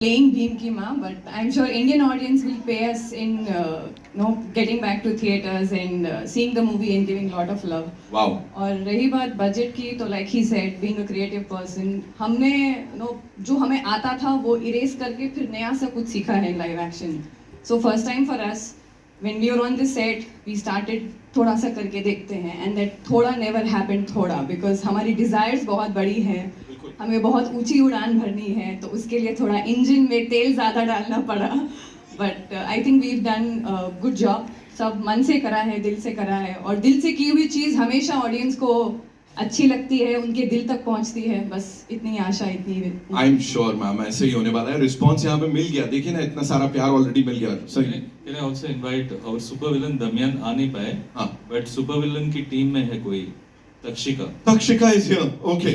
playing Bheem Ki Ma, but I'm sure Indian audience will pay us in getting back to theaters and seeing the movie and giving a lot of love. Wow. और रही बात budget की तो like he said, being a creative person, हमने जो हमें आता था वो इरेज करके फिर नया सा कुछ सीखा है live action. So first time for us, when we were on the set, we started थोड़ा सा करके देखते हैं and that थोड़ा never happened थोड़ा because हमारी desires बहुत बड़ी हैं. हमें बहुत ऊंची उड़ान भरनी है तो उसके लिए थोड़ा इंजन में तेल ज़्यादा डालना पड़ा but I think we done good job. सब मन से करा है, दिल से करा है और दिल से की हुई चीज़ हमेशा ऑडियंस को अच्छी लगती है, उनके दिल तक पहुंचती है. बस इतनी आशा, इतनी आई एम श्योर मैम ऐसे ही होने वाला है. रिस्पॉन्स यहाँ पे मिल गया, देखिए ना इतना सारा प्यार ऑलरेडी मिल गया. सही. Can I also invite our super villain दमियान आ नहीं पाए, हाँ. बट सुपर विलन की टीम में है कोई तक्षिका. तक्षिका इज हियर. Okay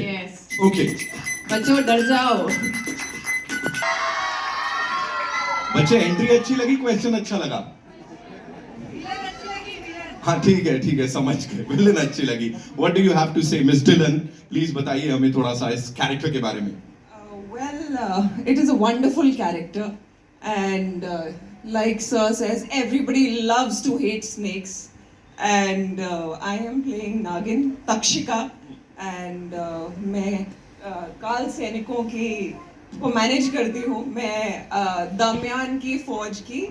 okay. बच्चों डर जाओ. बच्चे एंट्री अच्छी लगी, क्वेश्चन अच्छा लगा? हाँ ठीक है समझ गए. विलन अच्छी लगी. What do you have to say miss Dylan? Please बताइए हमें थोड़ा सा इस कैरेक्टर के बारे में. It is a wonderful character, and like Sir says, everybody loves to hate snakes, and I am playing Nagin Takshika, and मैं काल सैनिकों की को मैनेज करती हूँ. मैं दमयान की फौज की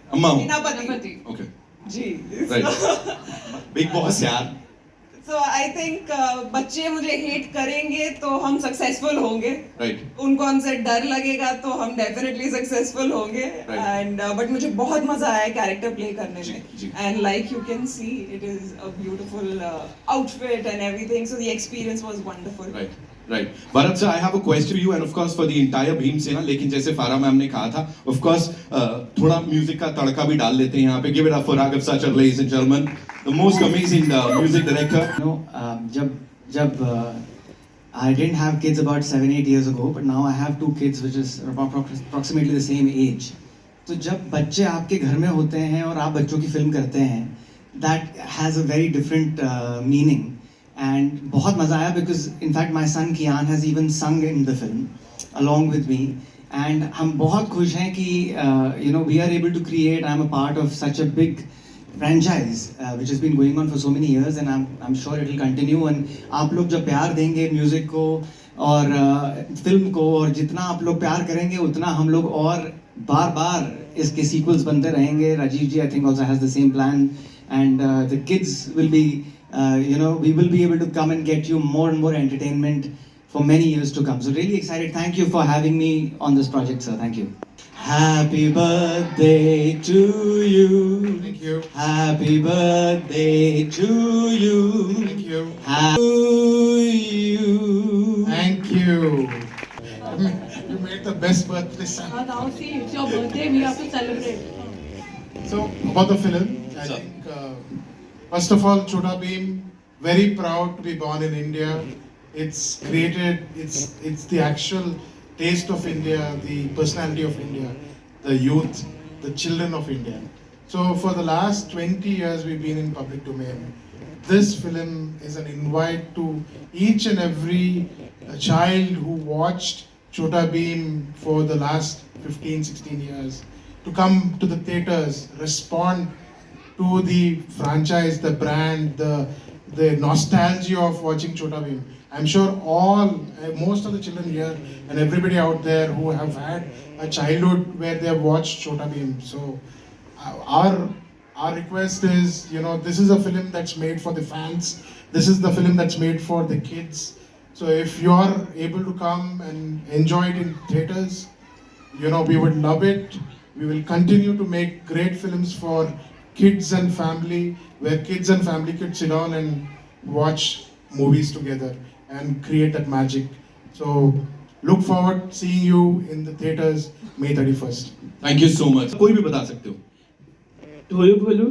सेनापति. ओके जी. बिग बॉस यार. So I think बच्चे मुझे हेट करेंगे तो हम सक्सेसफुल होंगे. राइट. उनको हमसे डर लगेगा तो हम डेफिनेटली सक्सेसफुल होंगे. एंड बट मुझे बहुत मजा आया कैरेक्टर प्ले करने में. And like you can see it is a beautiful outfit and everything, so the experience was wonderful. Right. Bharat sir, I have a question you end of course for the entire Bhim सेना. लेकिन जैसे फारा ma'am ने कहा था, of course थोड़ा music का तड़का भी डाल लेते हैं यहाँ पे. Give it up for Raghav Sachar, ladies and gentlemen, the most amazing music director. I didn't have kids about 7-8 years ago, but now I have 2 kids which is approximately the same age. तो जब बच्चे आपके घर में होते हैं और आप बच्चों की फिल्म करते हैं, that has a very different meaning. And बहुत मज़ा आया because in fact my son Kian has even sung in the film along with me. And हम बहुत खुश हैं कि we are able to create, I'm a part of such a big franchise which has been going on for so many years, and I'm sure it will continue. And आप लोग जब प्यार देंगे म्यूज़िक को और फिल्म को, और जितना आप लोग प्यार करेंगे उतना हम लोग और बार इसके सीक्वल्स बनते रहेंगे. राजीव जी I think also has the same plan, and the kids will be we will be able to come and get you more and more entertainment for many years to come. So really excited. Thank you for having me on this project, sir. Thank you. Happy birthday to you. Thank you. Happy birthday to you. Thank you. To you. Thank you. You made the best birthday son. now see, it's your birthday, we have to celebrate. So about the film, I think first of all, Chota Bheem, very proud to be born in India. It's created. It's the actual taste of India, the personality of India, the youth, the children of India. So for the last 20 years we've been in public domain. This film is an invite to each and every child who watched Chota Bheem for the last 15-16 years to come to the theaters, respond to the franchise, the brand, the nostalgia of watching Chota Bheem. I'm sure most of the children here and everybody out there who have had a childhood where they have watched Chota Bheem. So our request is, this is a film that's made for the fans. This is the film that's made for the kids. So if you are able to come and enjoy it in theaters, we would love it. We will continue to make great films for kids and family, where kids and family could sit down and watch movies together and create that magic. So look forward seeing you in the theaters May 31st. Thank you so much. कोई भी बता सकते हो. ढोलू बोलू.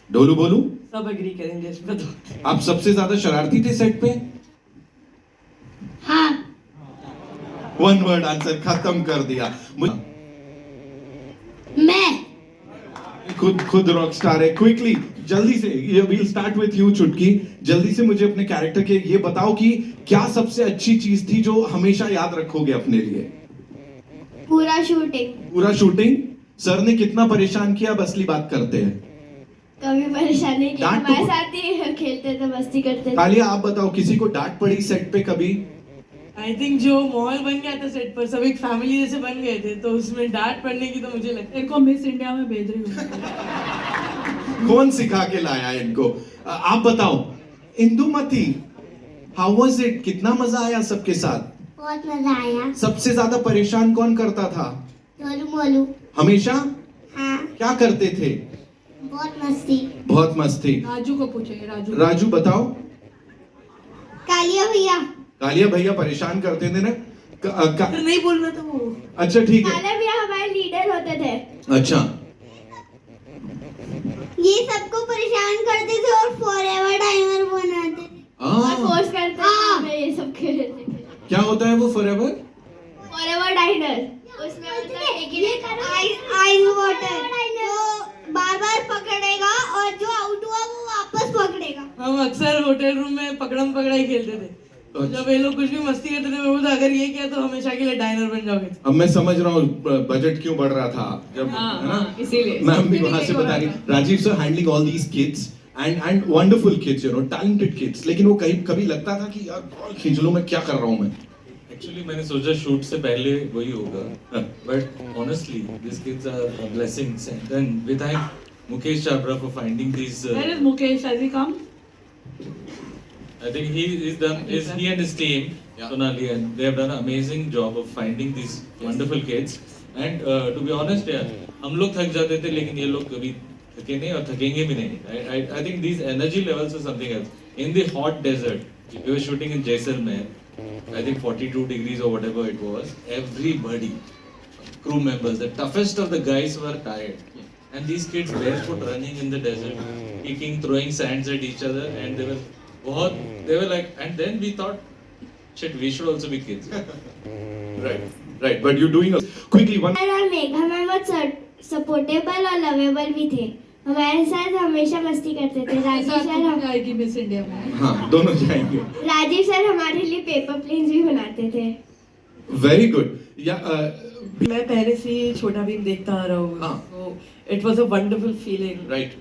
डोलू बोलू. सब agree करेंगे इस पे तो. आप सबसे ज्यादा शरारती थे सेट पे? हाँ. वन वर्ड आंसर खत्म कर दिया. मैं खुद रॉक स्टार है. क्विकली जल्दी से we'll start with you चुटकी. जल्दी से मुझे अपने कैरेक्टर के ये बताओ कि क्या सबसे अच्छी चीज थी जो हमेशा याद रखोगे अपने लिए. पूरा शूटिंग. पूरा शूटिंग. सर ने कितना परेशान किया, अब असली बात करते हैं. कभी परेशान नहीं किया, डांट तो- हमारे साथ ही खेलते थे, मस्ती करते थे. तालिया आप बताओ, किसी को डांट पड़ी सेट पे कभी? आई थिंक जो माहौल बन गया था सेट पर, सब एक फैमिली जैसे बन गए थे, तो उसमें डांट पड़ने की तो मुझे लगता है को मिस इंडिया में भेज रही हूँ. कौन सिखा के लाया इनको? आप बताओ इंदुमती, हाउ वाज इट? कितना मजा आया सबके साथ? बहुत मजा आया. सबसे ज्यादा परेशान कौन करता था? गोलू मोलू. हमेशा? हाँ. क्या करते थे? बहुत मस्ती. बहुत मस्ती. राजू को पूछे. राजू बताओ. कालिया भैया. कालिया भैया परेशान करते थे ना? नहीं बोलना था वो. अच्छा ठीक है. कालिया भैया हमारे लीडर होते थे. अच्छा. ये सबको परेशान करते थे और फॉरएवर टाइमर बनाते थे. फोर्स करते थे हमें ये सब खेलने के लिए. क्या होता है वो फॉरएवर? Forever dinar. उसमें मतलब एक ही आइस वाटर जो बार-बार पकड़ेगा और जो आउट हुआ वो वापस पकड़ेगा. हम अक्सर होटल रूम में पकड़म पकड़ाई खेलते थे. तो जब ये लोग कुछ भी मस्ती करते थे, मैं बोलता अगर ये किया तो हमेशा के लिए डाइनर बन जाओगे. अब मैं समझ रहा हूँ बजट क्यों बढ़ रहा था जब, है ना? इसीलिए मैम भी वहां से बता रही. Rajiv sir handling all these kids and wonderful kids, you know, talented kids. लेकिन वो कभी लगता था कि यार बॉल खींच लो, मैं क्या कर रहा हूँ मैं. एक्चुअली मैंने सोचा शूट से पहले वही होगा, but honestly this kids are blessings. And then we thank Mukesh Chhabra for finding this. Where is Mukesh? Has he come? I think he and his team, Sonali, and they have done an amazing job of finding these wonderful kids. And to be honest, yeah, हम लोग थक जाते थे, लेकिन ये लोग कभी थके नहीं और थकेंगे भी नहीं. I think these energy levels are something else. In the hot desert, we were shooting in Jaisalmer. I think 42 degrees or whatever it was. Everybody, crew members, the toughest of the guys were tired. And these kids barefoot running in the desert, kicking, throwing sands at each other, and they were like, and then we thought, shit, we should also be kids. Right, but you're doing quickly one. और Megha ma'am बहुत supportable और lovable भी थे. हमारे साथ हमेशा मस्ती करते थे. आएगी मिस इंडिया में. हाँ, दोनों जाएंगे. राजीव सर हमारे लिए पेपर प्लेन्स भी बनाते थे. Very good. या मैं पहले से ही छोटा भीम देखता आ रहा हूँ. हाँ. So it was a wonderful feeling. Right.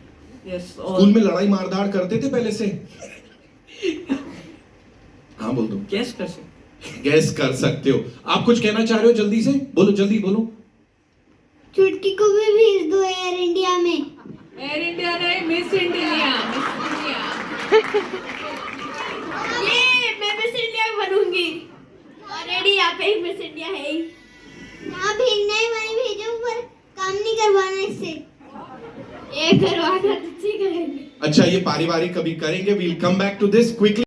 Yes. School में लड़ाई मारधाड़ करते थे पहले से? हाँ बोल दो. Guess कर सकते. गैस कर सकते हो. आप कुछ कहना चाह रहे हो? जल्दी से बोलो, जल्दी बोलो. चुटकी को भी भेज दो एयर इंडिया में. एयर इंडिया नहीं, मिस इंडिया. ये मैं मिस इंडिया बनूंगी. ऑलरेडी यहाँ पे ही मिस इंडिया है ही. यहाँ भेजना है वहीं भेजो, पर काम नहीं करवाना इससे. ये करवाना तो ठीक करेंगे. अच्छा, ये पारिवारिक कभी करेंगे. We'll come back to this quickly.